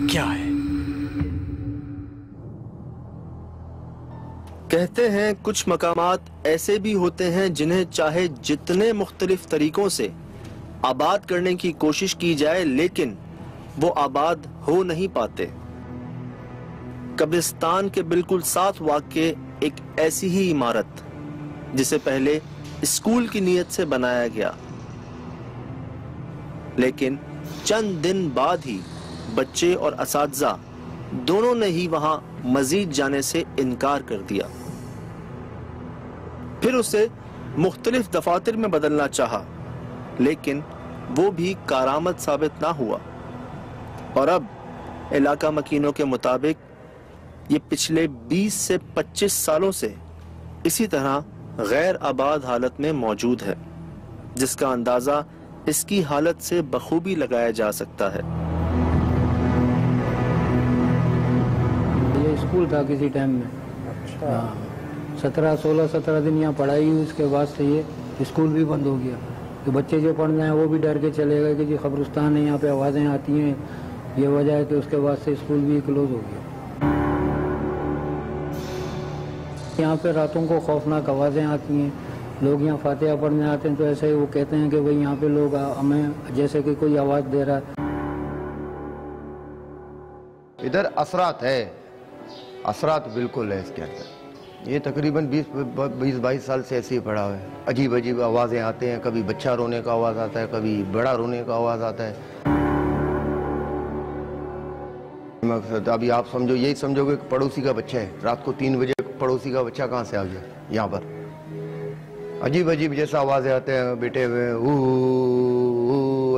क्या है? कहते हैं कुछ मकामात ऐसे भी होते हैं जिन्हें चाहे जितने मुख्तलिफ तरीकों से आबाद करने की कोशिश की जाए लेकिन वो आबाद हो नहीं पाते। कब्रिस्तान के बिल्कुल साथ वाक़े एक ऐसी ही इमारत जिसे पहले स्कूल की नीयत से बनाया गया, लेकिन चंद दिन बाद ही बच्चे और असातिज़ा दोनों ने ही वहां मजीद जाने से इनकार कर दिया। फिर उसे मुख्तलिफ दफातर में बदलना चाहा, लेकिन वो भी कारामद साबित ना हुआ और अब इलाका मकीनों के मुताबिक ये पिछले 20 से 25 सालों से इसी तरह गैर आबाद हालत में मौजूद है, जिसका अंदाजा इसकी हालत से बखूबी लगाया जा सकता है। ये स्कूल था किसी टाइम में। अच्छा। 16-17 दिन यहाँ पढ़ाई हुई, उसके बाद से ये स्कूल भी बंद हो गया। तो बच्चे जो पढ़ रहे हैं वो भी डर के चले गए कि जी कब्रिस्तान है, यहाँ पे आवाज़ें आती हैं, ये वजह है कि उसके बाद से स्कूल भी क्लोज हो गया। यहाँ पे रातों को खौफनाक आवाज़ें आती हैं, लोग यहाँ फातिहा पढ़ने आते हैं तो ऐसे ही वो कहते हैं कि भाई यहाँ पे लोग हमें जैसे कि कोई आवाज़ दे रहा है। इधर असरात है, असरात बिल्कुल है इसके अंदर। ये तकरीबन 20-22 साल से ऐसे ही पड़ा हुआ है। अजीब अजीब आवाज़ें आते हैं, कभी बच्चा रोने का आवाज़ आता है, कभी बड़ा रोने का आवाज़ आता है। मकसद अभी आप समझो, यही समझोगे कि पड़ोसी का बच्चा है, रात को 3 बजे पड़ोसी का बच्चा कहाँ से आ गया यहाँ पर। अजीब अजीब जैसा आवाज़ें आते हैं, बेटे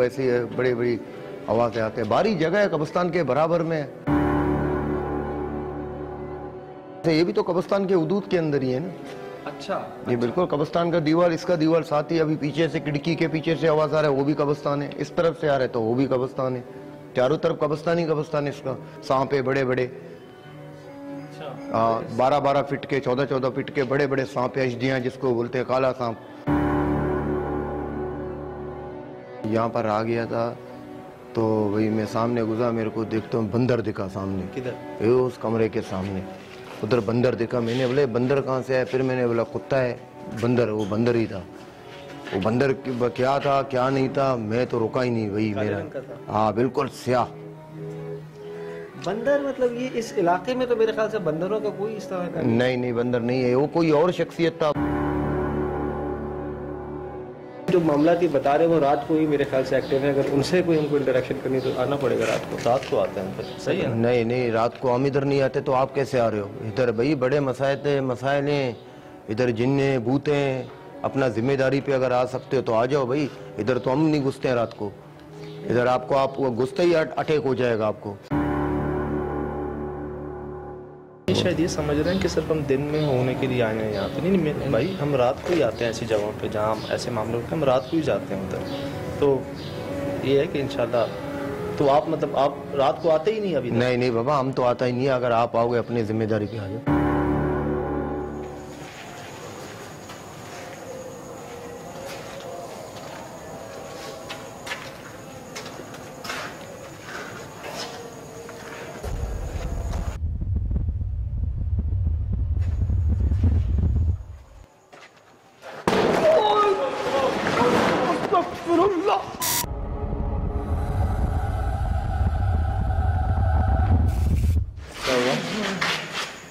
ऐसी बड़ी बड़ी आवाज़ें आते हैं। बारी जगह है, कब्रिस्तान के बराबर में। ये भी तो कब्रिस्तान के हुदूद के अंदर ही है ना। अच्छा। ये बिल्कुल कब्रिस्तान का दीवार, इसका दीवार साथ ही। अभी पीछे से खिड़की के पीछे से आवाज़ आ रहा है, वो भी कब्रिस्तान है। इस तरफ से आ रहा है तो वो भी कब्रिस्तान है। चारों तरफ कब्रिस्तान ही कब्रिस्तान है। इसका सांप है बड़े बड़े, 12-12 फीट के, 14-14 फीट के बड़े बड़े सांप है, अजदियाँ जिसको बोलते हैं, काला सांप। यहाँ पर आ गया था तो वही मैं सामने गुजरा, मेरे को देखता हूँ बंदर दिखा सामने। किधर? उस कमरे के सामने उधर बंदर दिखा। मैंने बोले बंदर कहाँ से आया? फिर मैंने बोला कुत्ता है। बंदर, वो बंदर ही था। वो बंदर क्या था क्या नहीं था मैं तो रुका ही नहीं। वही मेरा, हाँ बिल्कुल स्याह बंदर। मतलब ये इस इलाके में तो मेरे ख्याल से बंदरों का कोई इस तरह का नहीं बंदर नहीं है, वो कोई और शख्सियत था। जो मामला थी बता रहे वो रात को ही मेरे ख्याल से एक्टिव है। अगर उनसे कोई हमको इंटरेक्शन करनी तो आना पड़ेगा रात को। रात को आते हैं फिर, सही है? नहीं रात को हम इधर नहीं आते। तो आप कैसे आ रहे हो इधर? भाई बड़े मसाइल हैं इधर, जिन्ने भूत हैं। अपना जिम्मेदारी पे अगर आ सकते हो तो आ जाओ भाई। इधर तो हम नहीं घुसते हैं रात को। इधर आपको घुसते ही अटैक हो जाएगा आपको। शायद ये समझ रहे हैं कि सिर्फ हम दिन में होने के लिए आए हैं यहाँ पे। नहीं भाई, हम रात को ही आते हैं ऐसी जगहों पे जहाँ ऐसे मामले होते हैं। हम रात को ही जाते हैं उधर। तो ये है कि इंशाल्लाह। तो आप मतलब आप रात को आते ही नहीं अभी? नहीं बाबा, हम तो आता ही नहीं। अगर आप आओगे अपनी जिम्मेदारी पे आ जाओ।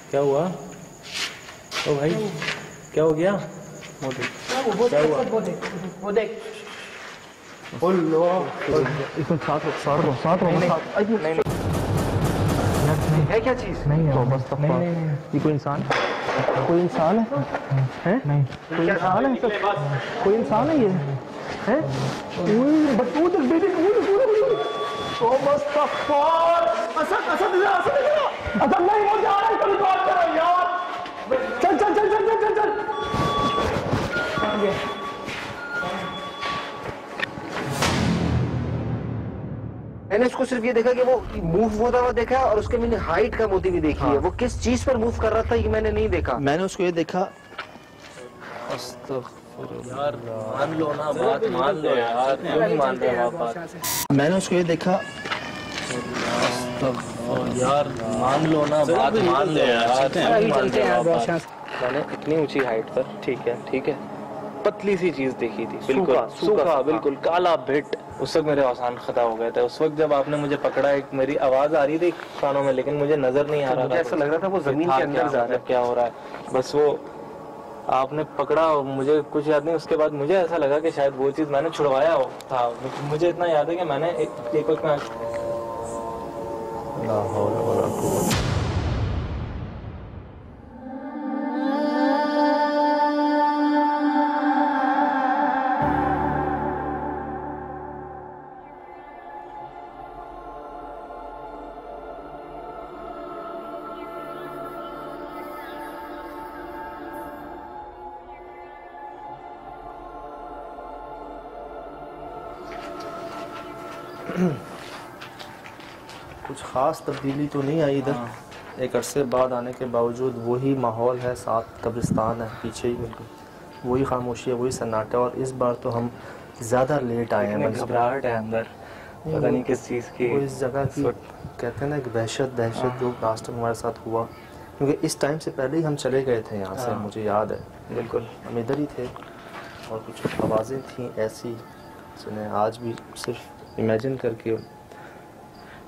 क्या हुआ? ओ भाई क्या हो गया? वो देख क्या हुआ? वो देख है क्या चीज? नहीं है। तो बस ये कोई इंसान है? कोई इंसान है? नहीं कोई इंसान है? कोई इंसान है ये? है बस वो देख बेटी तो बस असद नहीं हो जा रहा है। कभी कॉल करो यार। चल मैंने उसको सिर्फ ये देखा कि वो मूव होता हुआ देखा और उसके मैंने हाइट का मोती भी देखी है। वो किस चीज पर मूव कर रहा था ये मैंने नहीं देखा। मैंने उसको ये देखा। यार मान लो ना, बात मान लो यार। क्यों नहीं मान रहे आप बात? मैंने उसको ये देखा यार मान लो ना, बात मान लो यार, चलते हैं बॉस यहाँ से। मैंने इतनी ऊंची हाइट पर, ठीक है, पतली सी चीज देखी थी, बिल्कुल सूखा, बिल्कुल काला भिट। उस वक्त मेरे औसान खता हो गए थे। उस वक्त जब आपने मुझे पकड़ा, एक मेरी आवाज आ रही थी कानों में, लेकिन मुझे नजर नहीं आ रहा था। ऐसा लग रहा था वो जमीन के अंदर जा रहा है, क्या हो रहा है। बस वो आपने पकड़ा और मुझे कुछ याद नहीं। उसके बाद मुझे ऐसा लगा कि शायद वो चीज मैंने छुड़वाया हो था। मुझे इतना याद है कि मैंने एक वक्त में कुछ ख़ास तब्दीली तो नहीं आई इधर। एक अरसे बाद आने के बावजूद वही माहौल है, साथ कब्रिस्तान है पीछे ही, बिल्कुल वही खामोशी है, वही सन्नाटा। और इस बार तो हम ज़्यादा लेट आए हैं। घबराहट है अंदर, पता नहीं किस चीज़ की। वो इस जगह की कहते हैं ना एक दहशत जो लास्ट टाइम हमारे साथ हुआ, क्योंकि इस टाइम से पहले ही हम चले गए थे यहाँ से, मुझे याद है बिल्कुल। हम इधर ही थे और कुछ आवाज़ें थी ऐसी जिन्हें आज भी सिर्फ इमेजिन करके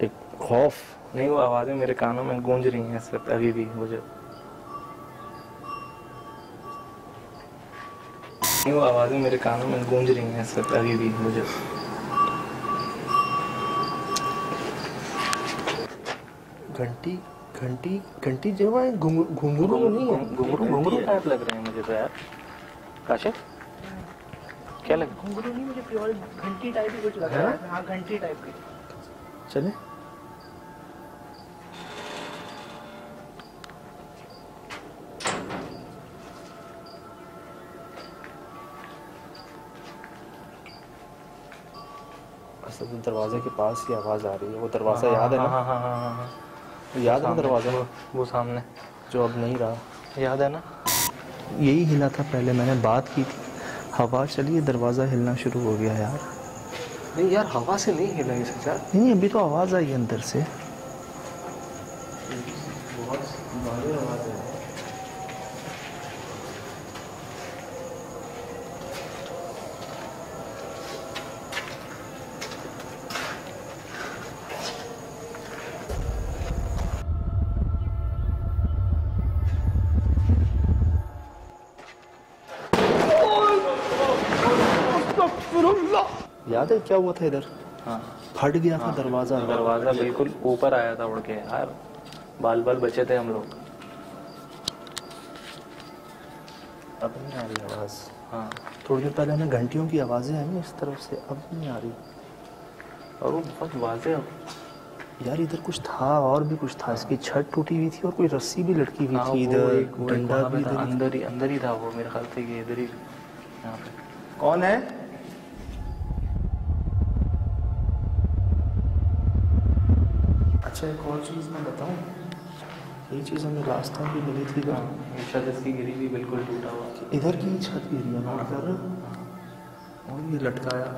एक खौफ। नहीं, वो आवाज़ें मेरे कानों में गूंज रही हैं इस वक्त अभी भी मुझे। नहीं, वो आवाज़ें मेरे कानों में गूंज रही हैं इस वक्त अभी भी मुझे। घंटी घंटी घंटी जो है घुंघरू नहीं है, घुंघरू टाइप लग रहे हैं मुझे तो यार। काशिफ क्या लग? घुंघरू नहीं, मुझे प्योर घंटी टाइप ही कुछ लग रहा है। हाँ, घंटी टाइप की। चले दरवाजे के पास ही आवाज आ रही है। वो दरवाजा याद है ना? हाँ, याद है ना दरवाजा? वो सामने जो अब नहीं रहा, याद है ना? यही हिला था पहले, मैंने बात की थी। हवा चली है, दरवाजा हिलना शुरू हो गया यार। नहीं यार, हवा से नहीं हिला ये सच्चा। नहीं, अभी तो आवाज आई अंदर से। याद है क्या हुआ था इधर? हाँ, फट गया था दरवाजा। दरवाजा बिल्कुल ऊपर आया था उड़ के यार। बाल बाल बचे थे हम लोग। अब नहीं आ रही आवाज। हाँ, थोड़ी देर पहले हमें घंटियों की आवाजें आई इस तरफ से, अब नहीं आ रही। और वो बहुत वाज़ेह यार इधर कुछ था और भी कुछ था। इसकी छत टूटी हुई थी और कोई रस्सी भी लटकी हुई थी इधर, डंडा भी अंदर ही था वो। मेरे ख्याल से ये इधर ही यहाँ पे। कौन है? अच्छा, एक और चीज़ मैं बताऊं, ये चीज़ हमें लास्ट टाइम भी मिली थी। ये छत इसकी गिरी भी बिल्कुल टूटा हुआ। इधर की छत गिरी है नोट कर, और ये लटकाया।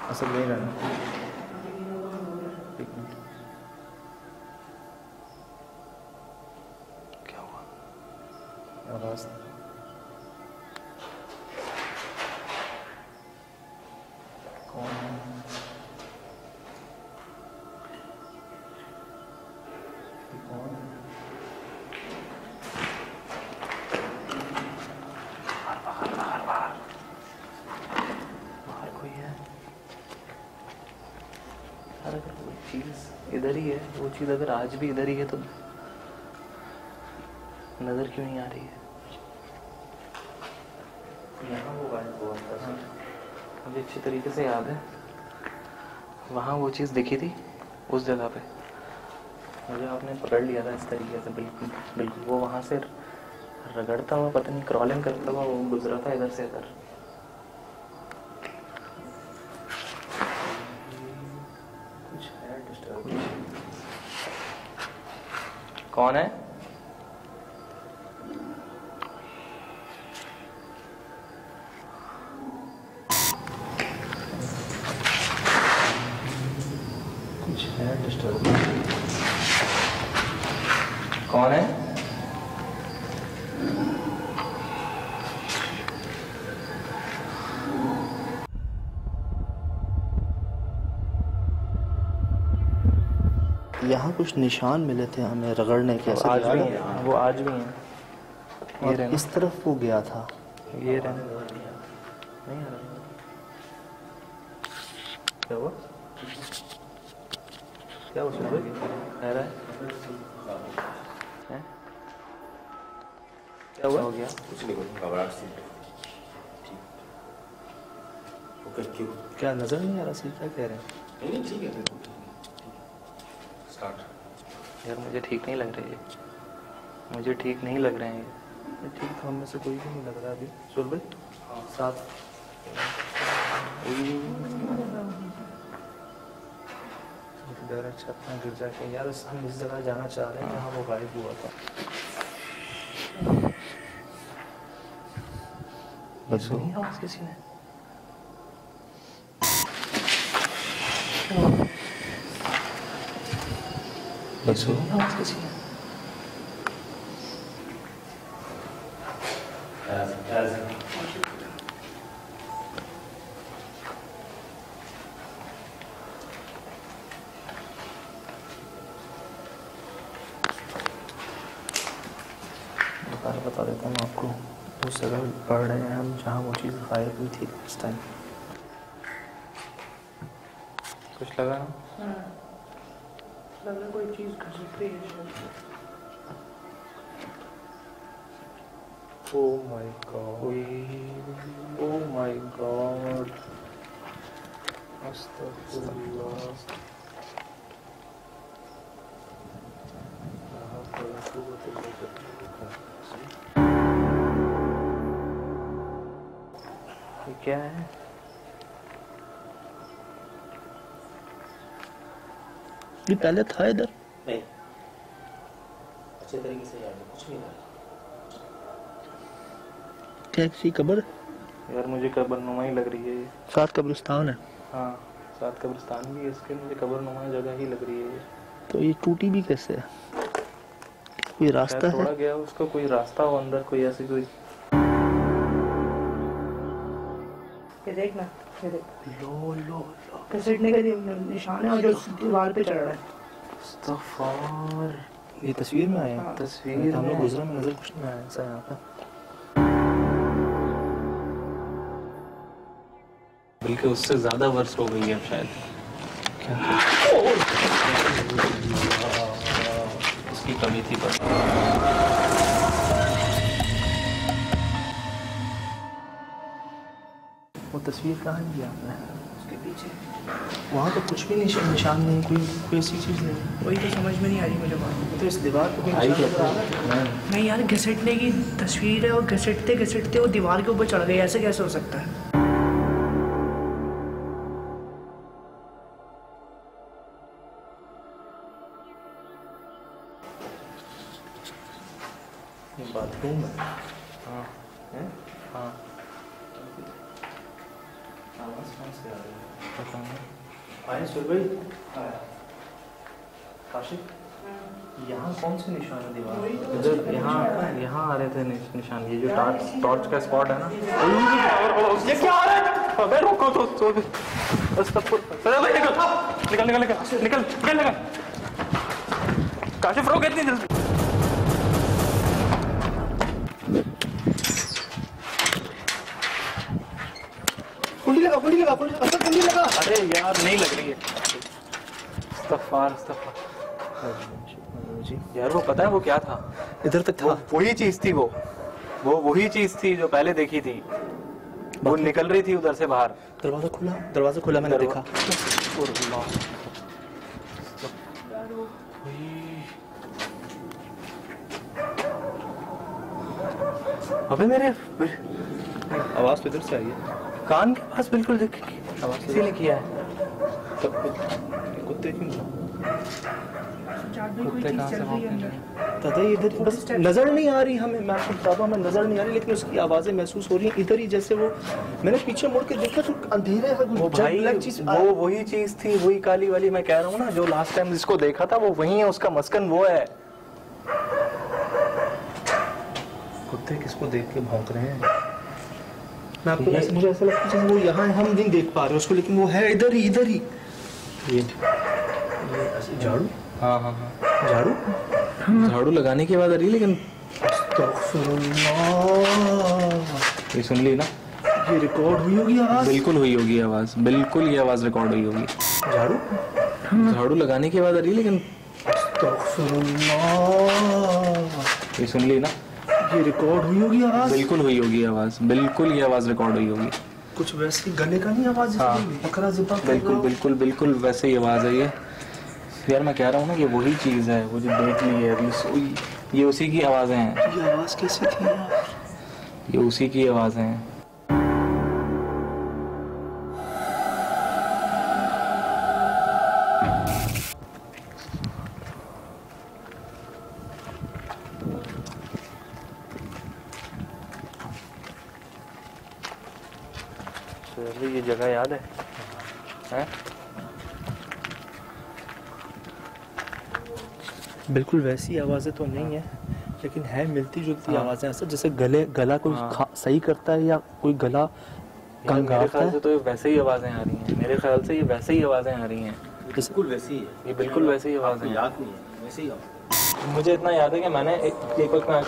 असल नहीं रहना। एक मिनट, क्या हुआ? आवाज़ कौन है? कौन है? बाहर कोई है? अगर वो चीज़ इधर ही है, वो चीज़ अगर आज भी इधर ही है तो नज़र क्यों नहीं आ रही है? यहाँ वो गायब हुआ था। मुझे अच्छी तरीके से याद है, वहाँ वो चीज़ दिखी थी उस जगह पे। मुझे आपने पकड़ लिया था इस तरीके से, बिल्कुल बिल्कुल। वो वहाँ से रगड़ता हुआ, पता नहीं क्रॉलिंग करता हुआ वो गुजरा था इधर से इधर। कुछ है डिस्टर्ब। कौन है? कौन है? यहाँ कुछ निशान मिले थे हमें रगड़ने के, ऐसा आज याद भी है? हैं, वो आज भी हैं। ये और रहना, इस तरफ वो गया था। ये रहना नहीं आ रहा। क्या हुआ? क्या हुआ? सुन रहा है? हैं? क्या हुआ? हो गया? कुछ नहीं, घबराहट सी। क्यों? क्या नजर नहीं आ रहा सी? क्या कह रहे हैं? नहीं ठीक है, स्टार्ट। यार मुझे ठीक नहीं लग रही है, मुझे ठीक नहीं लग रहे हैं ये। ठीक तो हम में से कोई भी नहीं लग रहा अभी। सुन भाई, साथ डर छत में गिर जाके। यार हम इस जगह जाना चाह रहे हैं जहाँ वो गायब हुआ था। बदबू नहीं आवाज किसी ने? बदबू नहीं आवाज किसी ने? बता देता हूँ आपको, उस जगह पढ़ रहे हैं हम जहाँ वो चीज़ गायब हुई थी इस टाइम। कुछ लगा ना? लगा कोई चीज घसट रही है शायद। Oh my God! Oh my God! अस्तगफुरुल्लाह। ये क्या है? ये पहले था इधर? नहीं, अच्छे तरीके से याद है, कुछ नहीं था। क्या किसी कब्र? यार मुझे कब्रनुमा ही लग रही है ये। साथ कब्रिस्तान है। हाँ, साथ कब्रिस्तान भी है इसके, मुझे कब्रनुमा जगह ही लग रही है ये। तो ये टूटी भी कैसे है? कोई रास्ता तोड़ा है? गया उसका, कोई रास्ता हो अंदर, कोई ऐसी कोई। ये देख ना, ये देख लो लो घसीटने का निशान है और जो दीवार पे चढ़ रहा है। इस्तग़फ़ार। ये तस्वीर में आया? हाँ। तस्वीर हम लोग में गुजरा में नजर कुछ नहीं आया ऐसा यहाँ पे। बल्कि उससे ज्यादा वर्ष हो गई है अब शायद। उसकी कमी थी बस। वो तस्वीर कहाँ ली आपने? उसके पीछे वहाँ तो कुछ भी निशान नहीं, कोई ऐसी चीज़ नहीं। वही तो समझ में नहीं आ रही मुझे बात। तो इस दीवार पे कोई निशान नजर आ रहा है? नहीं यार, घसीटने की तस्वीर है और घसीटते घसीटते वो दीवार के ऊपर चढ़ गई, ऐसे कैसे हो सकता है? ये बाथरूम है। हाँ हैं? हाँ, आवाज़ कहाँ से आ रही है? पता नहीं। आए सुर भाई? काशिफ, यहाँ कौन से निशान है दीवार पे? इधर यहाँ आ रहे थे निशान। ये जो टॉर्च का स्पॉट है ना। ये क्या आ रहा है? अबे रोको तो। चल भाई निकल। काशिफ रोक इतनी जल्दी। कुंडी लगा। अरे यार नहीं लग रही है। इस्तग़फ़ार। जी यार वो पता है वो क्या था? इधर तक था। वही चीज थी वो वही चीज थी जो पहले देखी थी। वो निकल रही थी उधर से बाहर। दरवाजा खुला मैंने देखा। अबे मेरे आवाज़ तो इधर से आई है। कान के पास बिल्कुल किसी ने किया है। कुत्ते क्यों? जादू कोई चीज चल रही है अंदर। दादा ये इधर बस नजर नहीं आ रही हमें, मैं आपको बताता हूँ, हमें नजर नहीं आ रही, लेकिन उसकी आवाजें महसूस हो रही हैं इधर ही। जैसे वो मैंने पीछे मुड़ के देखा तो अंधेरे है, वो भाई वो वही चीज थी, वही काली वाली मैं कह रहा हूँ ना, जो लास्ट टाइम जिसको देखा था वो वही है, उसका मस्कन वो है। कुत्ते किसको देख के भौंक रहे हैं? मैं आपको मुझे ऐसा लगता है जैसे वो यहाँ है, हम नहीं देख पा रहे उसको, लेकिन वो है इधर ही, इधर ही। ये झाड़ू, हाँ हाँ हाँ, झाड़ू झाड़ू लगाने की आवाज आ रही है, लेकिन ये सुन ली ना, ये रिकॉर्ड हुई होगी आवाज। बिल्कुल हुई होगी आवाज, बिल्कुल ये आवाज रिकॉर्ड हुई होगी। झाड़ू, झाड़ू लगाने की आवाज आ रही है, लेकिन ये सुन ली ना, ये रिकॉर्ड हुई होगी आवाज। बिल्कुल हुई होगी आवाज, बिल्कुल ये आवाज रिकॉर्ड हुई होगी। कुछ वैसी गले का नहीं आवाज, हाँ। बकरा ज़िब्बा कर बिल्कुल रहा हो। बिल्कुल बिल्कुल वैसे ही आवाज है ये। यार मैं कह रहा हूँ ना, ये वही चीज है, वो जो देख ली है अभी, ये उसी की आवाजें हैं। ये आवाज कैसी थी यार? ये उसी की आवाजें हैं। ये जगह याद है? हैं? बिल्कुल वैसी आवाजें तो नहीं है, लेकिन है मिलती जुलती हाँ। आवाजें ऐसा, जैसे गला कोई हाँ। सही करता है या कोई गला मेरे कंगाता ख्याल है। से तो ये वैसे ही आवाजें आ रही हैं, मेरे ख्याल से ये वैसे ही आवाजें आ रही हैं। बिल्कुल वैसी ही है, ये बिल्कुल वैसे ही आवाजें हैं। याद नहीं है, वैसे ही आवाज। मुझे इतना याद है कि मैंने एक वक्त में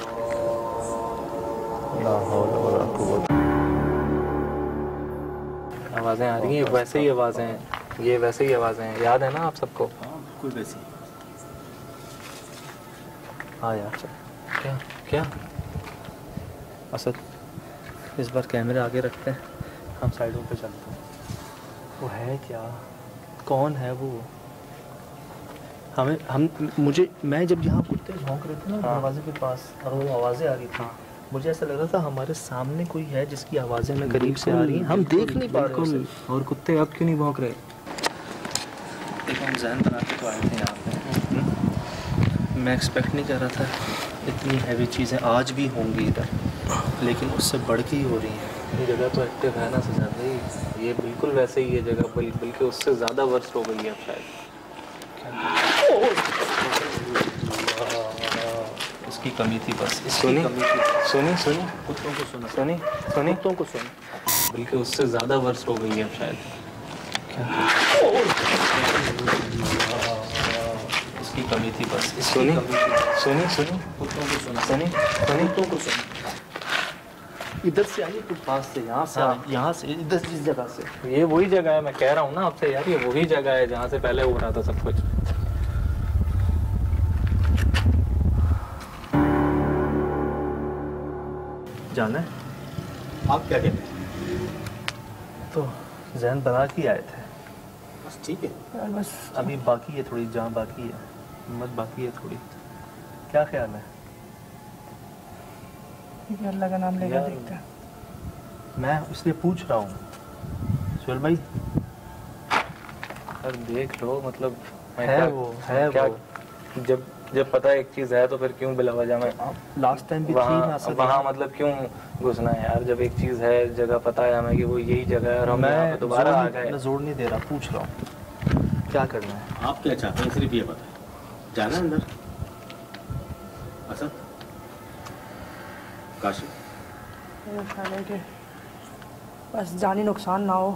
आवाजें आ रही हैं, वैसे ही आवाजें हैं, ये वैसे ही आवाजें हैं, याद है ना आप सबको? हाँ बिल्कुल वैसी। हाँ यार चल। क्या क्या असद, इस बार कैमरे आगे रखते हैं, हम साइडों पे चलते हैं। वो है क्या? कौन है वो? मैं जब यहाँ कुत्ते भौंक रहे थे ना दरवाजे के पास और वो आवाज़ें आ रही थी, मुझे ऐसा लग रहा था हमारे सामने कोई है जिसकी आवाज़ें हमें करीब से आ रही हैं, हम देख नहीं पा रहे उसे। और कुत्ते अब क्यों नहीं भौंक रहे? देखो हम जहन बना के तो आए थे यहाँ पे, मैं एक्सपेक्ट नहीं कर रहा था इतनी हैवी चीज़ें आज भी होंगी इधर, लेकिन उससे बढ़ के ही हो रही हैं। ये जगह तो एक्टिव है ना सजा भाई, ये बिल्कुल वैसे ही ये जगह, बल्कि उससे ज़्यादा वर्ष हो गई है अब शायद। इसकी कमी थी बस, इसकी सुनी कमी थी। सुनी सुनी कुत्तों को सुना, सुनी सुनी कुत्तों को सुना। बल्कि उससे ज़्यादा वर्ष हो गई है अब शायद। इसकी कमी थी बस, इसकी सुनी कमी थी। सुनी सुनी कुत्तों को सुना, सुनी सुनी कुत्तों को सुना। इधर से आइए, कुछ पास से, यहाँ से हाँ। यहाँ से, इधर इस जगह से। ये वही जगह है, मैं कह रहा हूँ ना आपसे यार, ये वही जगह है जहाँ से पहले हो रहा था सब कुछ। जाना है? आप क्या कहते हैं? तो जहन बना के आए थे बस ठीक है। यार, बस अभी बाकी है थोड़ी, जहाँ बाकी है हिम्मत बाकी है थोड़ी। क्या ख्याल है? अल्लाह का नाम लेकर यार, देखते हैं। मैं इसलिए पूछ रहा हूँ सुहेल भाई। यार देख लो, मतलब मैं है क्या- वो, है क्या वो। जब पता है एक चीज है तो फिर क्यों बिला वजह में लास्ट टाइम भी थी ना असद वहाँ यहाँ। मतलब क्यों घुसना है यार, जब एक चीज है, जगह पता है हमें कि वो यही जगह है और हम यहाँ पे दोबारा आ गए। मैं जोर नहीं दे रहा, पूछ रहा हूँ क्या करना है। आप क्या चाहते हैं सिर्फ ये बताएं, जाना है अंदर? असद, काशिफ, मेरा ख्याल है कि बस जानी नुकसान ना हो,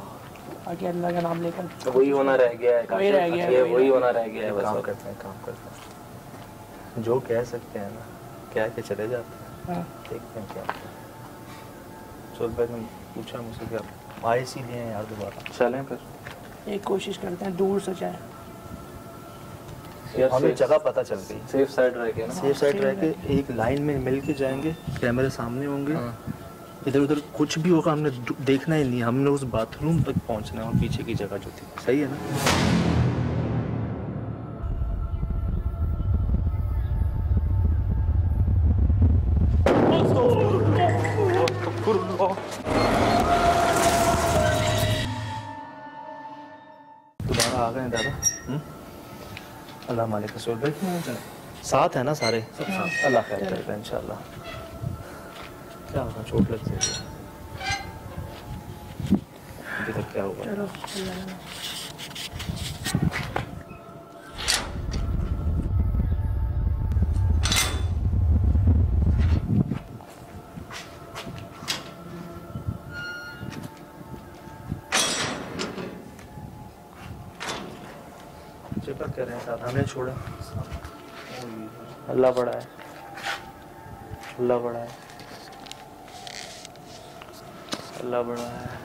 आगे अल्लाह का नाम लेकर। वही होना रह गया है, वही रह गया है, ये वही वही रह होना रह गया है बस। काम करते हैं जो कह सकते हैं ना, क्या के चले जाते हैं। हाँ। देखते हैं क्या। सुहेल भाई ने पूछा मुझसे क्या आए इसीलिए हैं यार दोबारा। चलें फिर एक कोशिश करते हैं दूर से जाए। यार, हमें जगह पता चल गई, सेफ साइड रह गया ना। सेफ साइड रह के एक लाइन में मिल के जाएंगे, कैमरे सामने होंगे, हाँ। इधर उधर कुछ भी होगा हमने देखना ही नहीं, हमने उस बाथरूम तक पहुंचना है और पीछे की जगह जो थी। सही है ना? आ गए दादा। अल्लाह मालिक रसूल भाई साथ है ना सारे? अल्लाह खैर करेगा इंशाल्लाह। क्या होगा, चोट लग जाएगी अभी तक, क्या होगा? चलो चिपक कर रहे हैं साथ, हमने छोड़ा। अल्लाह बड़ा है, अल्लाह बड़ा है, अल्लाह बड़ा है।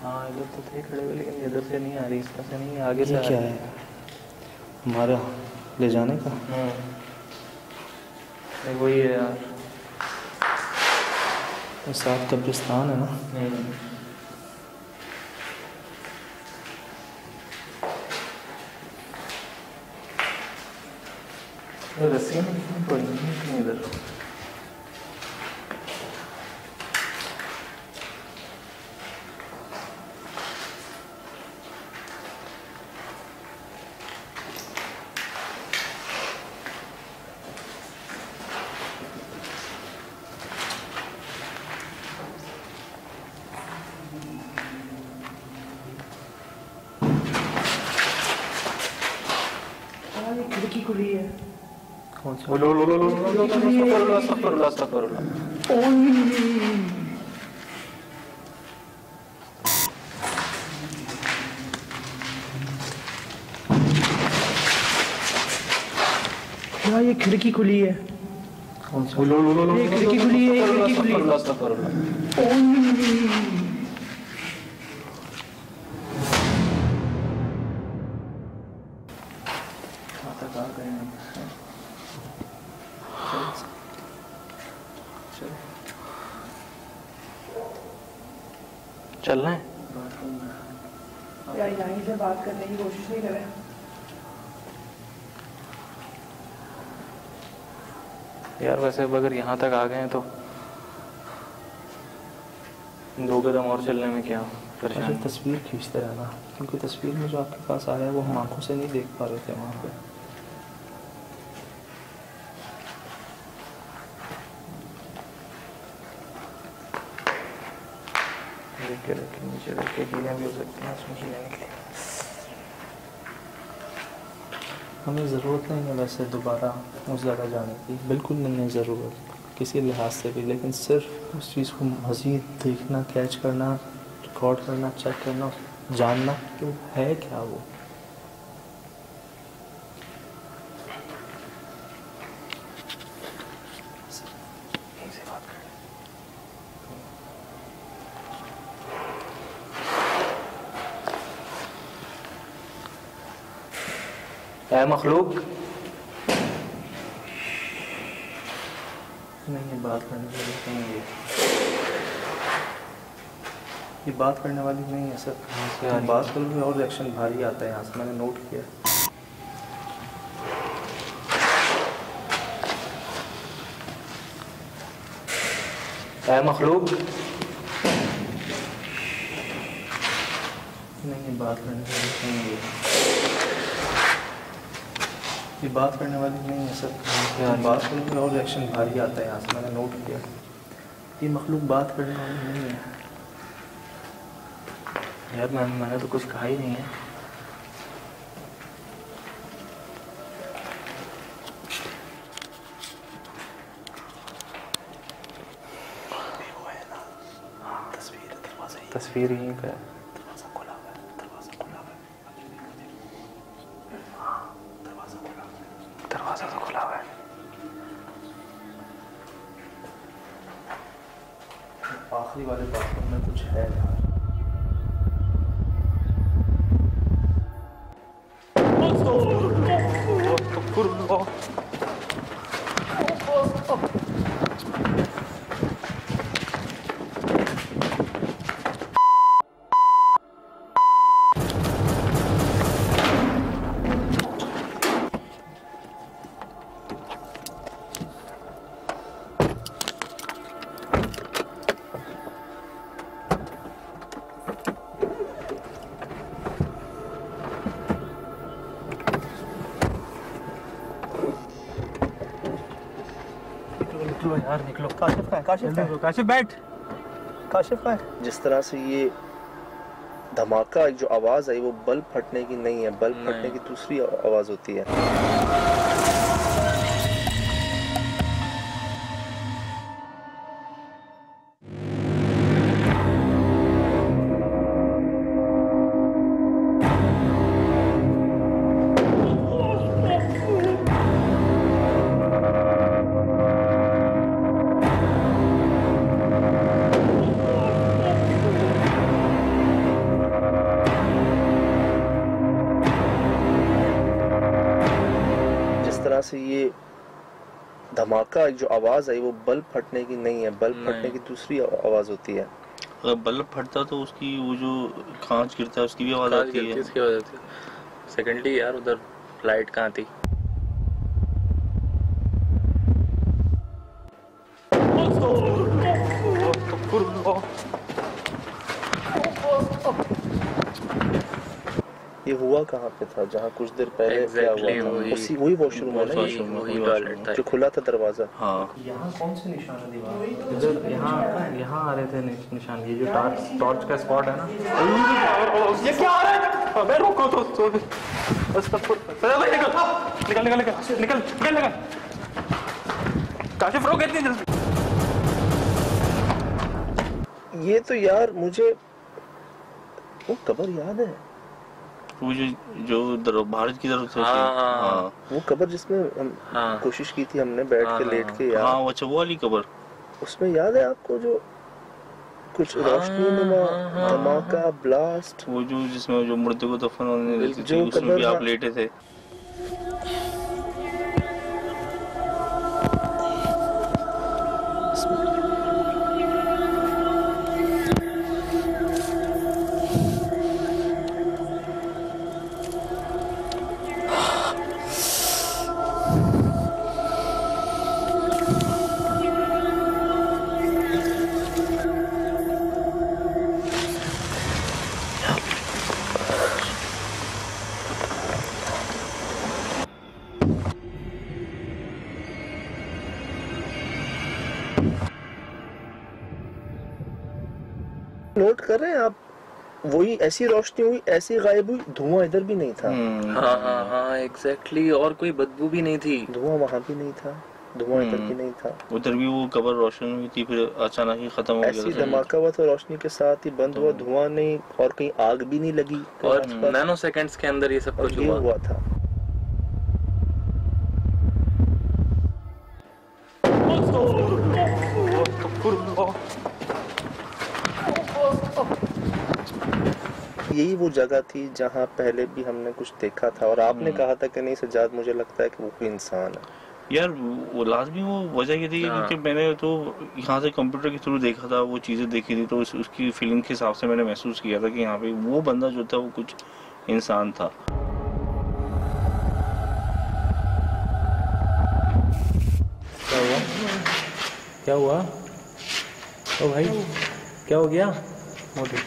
हाँ इधर तो थे खड़े हुए, लेकिन इधर से नहीं आ रही, इसका से नहीं, आगे से क्या है हमारा ले जाने का। वही है यार, साथ कब्रिस्तान है ना। रस्सी में पड़ी नहीं इधर। खिड़की खुली है। कौन सी? अस्तगफिरुल्लाह। हाँ ये खिड़की खुली है। कौन सी? ये खिड़की खुली है, ये खिड़की खुली है। अस्तगफिरुल्लाह। चलना है यार यहीं से बात करने की कोशिश नहीं करें। यार, वैसे अब अगर यहाँ तक आ गए हैं तो 2 कदम और चलने में क्या परेशानी। तस्वीर खींचते रहना, क्योंकि तस्वीर में जो आपके पास आया है वो हम आंखों से नहीं देख पा रहे थे वहाँ पे। देख के रख के नीचे रख के कीड़े भी हो सकते हैं, उसमें कीड़े निकले। हमें ज़रूरत नहीं है वैसे दोबारा उस जगह जाने की, बिल्कुल नहीं है ज़रूरत किसी लिहाज से भी, लेकिन सिर्फ उस चीज़ को मज़ीद देखना, कैच करना, रिकॉर्ड करना, चेक करना, जानना कि वो है क्या वो। ऐ मखलूक, नहीं ये बात करने वाली नहीं है, ये बात करने वाली नहीं है सर। तो बात करोगे और रिएक्शन भारी आता है यहाँ से, मैंने नोट किया। ऐ मखलूक, नहीं ये बात करने वाली नहीं है, ये बात करने वाली नहीं है सर। तो बात करोगे और रिएक्शन भारी आता है यहाँ से, मैंने नोट किया। ये मखलूक बात करने वाली नहीं है यार, मैंने तो कुछ कहा ही नहीं है। तस्वीर यहीं पे है। दरवाज़ा खुला हुआ है, दरवाज़ा खुला हुआ है। हाँ दरवाज़ा खुला हुआ है, दरवाज़ा तो खुला हुआ है। आखिरी वाले बाथरूम में कुछ है यार। निकलो यार निकलो। काशिफ का है, काशिफ बैठ। काशिफ का है। जिस तरह से ये धमाका जो आवाज आई वो बल्ब फटने की नहीं है, बल्ब फटने की दूसरी आवाज होती है। से ये धमाका जो आवाज आई वो बल्ब फटने की नहीं है, बल्ब फटने की दूसरी आवाज होती है। अगर बल्ब फटता तो उसकी वो जो कांच गिरता है उसकी भी आवाज आती है। उसकी आवाज आती है। सेकेंडली यार उधर लाइट कहाँ थी? ये हुआ कहाँ पे था जहाँ कुछ देर पहले क्या हुआ था? उसी वही वॉशरूम है ना जो खुला था दरवाजा। हाँ यहाँ कौन से निशान है दीवार? इधर यहाँ आ रहे थे निशान। ये जो टॉर्च का स्पॉट है ना, ये क्या आ रहा है? अबे रुको तो निकल काशिफ रोक इतनी जल्दी। ये तो यार मुझे वो कब्र याद है, वो जो भारत की तरफ से हाँ। वो कब्र जिसमें हम कोशिश की थी हमने बैठ के लेट के यार। हाँ अच्छा वो वाली कब्र। उसमें याद है आपको जो कुछ रोशनी नुमा धमाका ब्लास्ट, वो जो जिसमें जो मुर्दे को दफन होने देते थे उसमें भी आप लेटे थे। नोट कर रहे हैं आप? वही ऐसी रोशनी हुई, ऐसी गायब हुई, धुआं इधर भी नहीं था। हाँ एग्जैक्टली। और कोई बदबू भी नहीं थी। धुआं वहाँ भी नहीं था, धुआं इधर भी नहीं था। उधर भी वो कब्र रोशन हुई थी, फिर अचानक ही खत्म हो गया। ऐसी धमाका हुआ था, रोशनी के साथ ही बंद हुआ, धुआं नहीं और कहीं आग भी नहीं लगी। और नैनो सेकंड्स के अंदर ये सब कुछ हुआ था। यही वो जगह थी जहाँ पहले भी हमने कुछ देखा था और आपने कहा था कि नहीं सज्जाद मुझे लगता है कि वो कोई इंसान है। यार वो लाजमी वो वजह ये थी क्योंकि मैंने तो यहाँ से कंप्यूटर के थ्रू देखा था, वो चीज़ें देखी थी, तो उसकी फीलिंग के हिसाब से मैंने महसूस किया था कि यहाँ पे वो बंदा जो था वो कुछ इंसान था। क्या हुआ ओ भाई, क्या हो गया? वो देख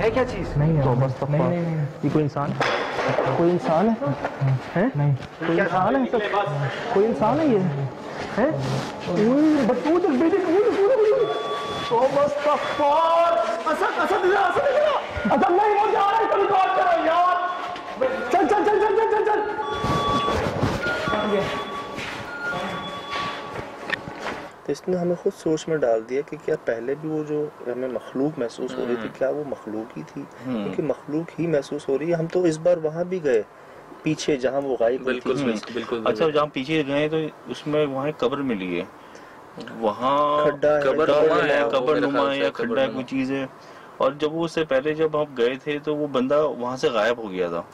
है क्या चीज? नहीं तो बस नहीं ये कोई इंसान है? कोई इंसान है? नहीं कोई इंसान है? कोई इंसान है ये? है बटू जब बेटे तो बस असद नहीं हो जा रहा है, तुम कौन करो यार? चल चल चल चल चल चल तो इसने हमें खुद सोच में डाल दिया कि क्या पहले भी वो जो हमें मखलूक महसूस हो रही थी क्या वो मखलूक ही थी? क्योंकि मखलूक ही महसूस हो रही है। हम तो इस बार वहां भी गए, पीछे जहाँ वो गायब हुई थी। बिल्कुल। अच्छा, जहाँ पीछे गए तो उसमें वहाँ एक कब्र मिली है, वहाँ खड्डा है, कब्र नुमा है या खड्डा है, कोई चीज है। और जब वो उससे पहले जब हम गए थे तो वो बंदा वहाँ से गायब हो गया था।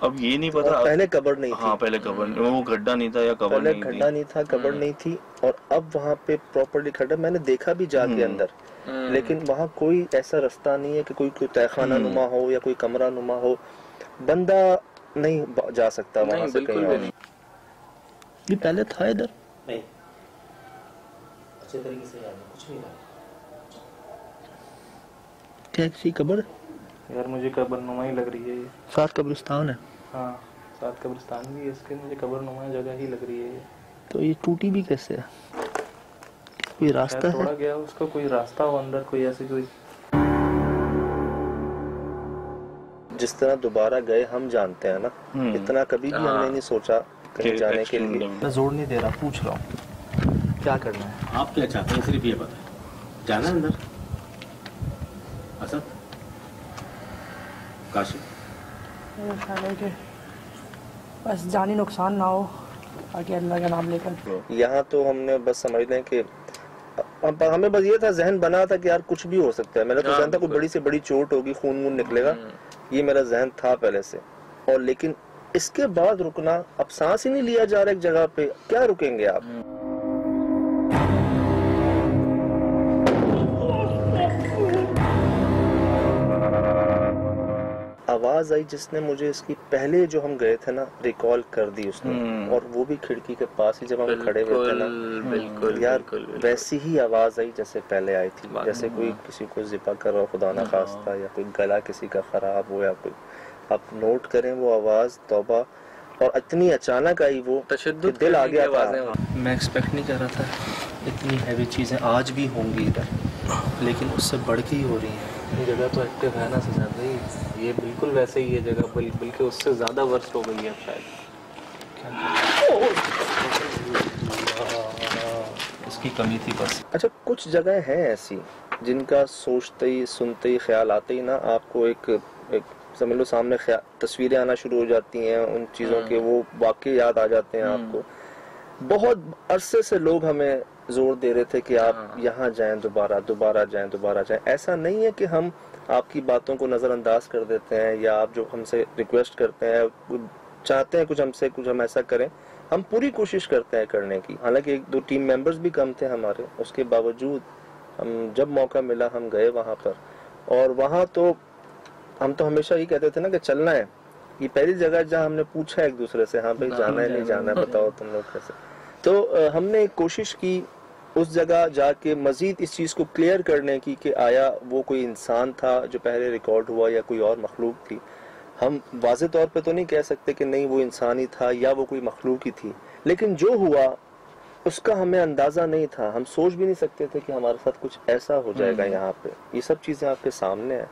अब ये नहीं पता, पहले कब्र नहीं थी। हाँ, पहले कब्र, वो गड्ढा नहीं था या कब्र नहीं थी, गड्ढा नहीं था, कब्र नहीं थी, और अब वहाँ पे प्रॉपर्ली खड्डा। मैंने देखा भी जाके अंदर, लेकिन वहाँ कोई ऐसा रास्ता नहीं है कि कोई तहखाना नुमा हो या कोई कमरा नुमा हो, बंदा नहीं जा सकता वहाँ से कहीं और। ये पहले था इधर? नहीं, अच्छे तरीके से याद है, कुछ नहीं था। क्या किसी कब्र? यार मुझे कब्रनुमा ही लग रही है ये। साथ कब्रिस्तान है। हाँ, साथ कब्रिस्तान भी है इसके, मुझे कब्रनुमा जगह ही लग रही है ये। तो ये टूटी भी कैसे है? कोई रास्ता है? थोड़ा गया उसका, कोई रास्ता हो अंदर, कोई ऐसी कोई। जिस तरह दोबारा गए हम जानते हैं ना, इतना कभी भी हमने नहीं सोचा कहीं जाने के लिए। मैं जोर नहीं दे रहा, पूछ रहा हूँ क्या करना है। आप क्या चाहते हैं सिर्फ ये बताएं, जाना है अंदर? असद, काशिफ, मेरा ख्याल है कि बस जानी नुकसान ना हो, आगे अल्लाह का नाम लेकर। यहाँ तो हमने बस समझ लें कि हमें बस ये था, जहन बना था कि यार कुछ भी हो सकता है। मेरा तो जहन था कोई बड़ी से बड़ी चोट होगी, खून वून निकलेगा, ये मेरा जहन था पहले से। और लेकिन इसके बाद रुकना, अब सांस ही नहीं लिया जा रहा एक जगह पे, क्या रुकेंगे आप? आवाज आई जिसने मुझे इसकी पहले जो हम गए थे ना रिकॉल कर दी उसने, और वो भी खिड़की के पास ही जब हम खड़े हुए थे ना, बिल्कुल यार वैसी ही आवाज आई जैसे पहले आई थी, जैसे कोई किसी को जिबा कर रहा हो खुदा ना खास्ता, या कोई गला किसी का खराब हो, या कोई, आप नोट करें वो आवाज, तौबा। और इतनी अचानक आई वो, दिल आ गया था। मैं एक्सपेक्ट नहीं कर रहा था इतनी हैवी चीजें आज भी होंगी इधर, लेकिन उससे बढ़ के ही हो रही हैं। ये जगह तो एक्टिव है ना सजा भाई, ये बिल्कुल वैसे ही है जगह, बल्कि उससे ज्यादा वर्स्ट हो गई है शायद। इसकी कमी थी बस। अच्छा, कुछ जगह हैं ऐसी जिनका सोचते ही सुनते ही ख्याल आते ही ना आपको एक समझ लो सामने तस्वीरें आना शुरू हो जाती हैं, उन चीज़ों के वो वाकई याद आ जाते हैं आपको। बहुत अरसे से लोग हमें जोर दे रहे थे कि आप यहाँ जाएं, दोबारा जाएं। ऐसा नहीं है कि हम आपकी बातों को नज़रअंदाज कर देते हैं, या आप जो हमसे रिक्वेस्ट करते हैं, चाहते हैं कुछ हमसे, कुछ हम ऐसा करें, हम पूरी कोशिश करते हैं करने की। हालांकि एक दो टीम मेंबर्स भी कम थे हमारे, उसके बावजूद हम जब मौका मिला हम गए वहाँ पर। और वहाँ तो हम तो हमेशा ये कहते थे ना कि चलना है। ये पहली जगह जहाँ हमने पूछा एक दूसरे से, हाँ भाई जाना है नहीं जाना है, बताओ तुम लोग कैसे। तो हमने एक कोशिश की उस जगह जाके मजीद इस चीज़ को क्लियर करने की कि आया वो कोई इंसान था जो पहले रिकॉर्ड हुआ या कोई और मखलूक थी। हम वाज़े तौर पे तो नहीं कह सकते कि नहीं वो इंसान ही था या वो कोई मखलूक ही थी, लेकिन जो हुआ उसका हमें अंदाज़ा नहीं था। हम सोच भी नहीं सकते थे कि हमारे साथ कुछ ऐसा हो जाएगा यहाँ पे। ये सब चीज़ें आपके सामने हैं,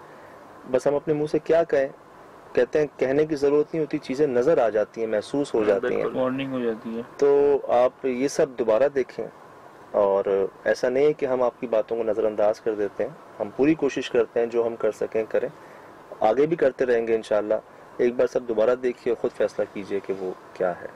बस हम अपने मुंह से क्या कहें, कहते हैं कहने की ज़रूरत नहीं होती, चीज़ें नज़र आ जाती हैं, महसूस हो जाती हैं, वार्निंग हो जाती है। तो आप ये सब दोबारा देखें। और ऐसा नहीं है कि हम आपकी बातों को नज़रअंदाज कर देते हैं, हम पूरी कोशिश करते हैं जो हम कर सकें करें, आगे भी करते रहेंगे इंशाल्लाह। एक बार सब दोबारा देखिए, खुद फैसला कीजिए कि वो क्या है।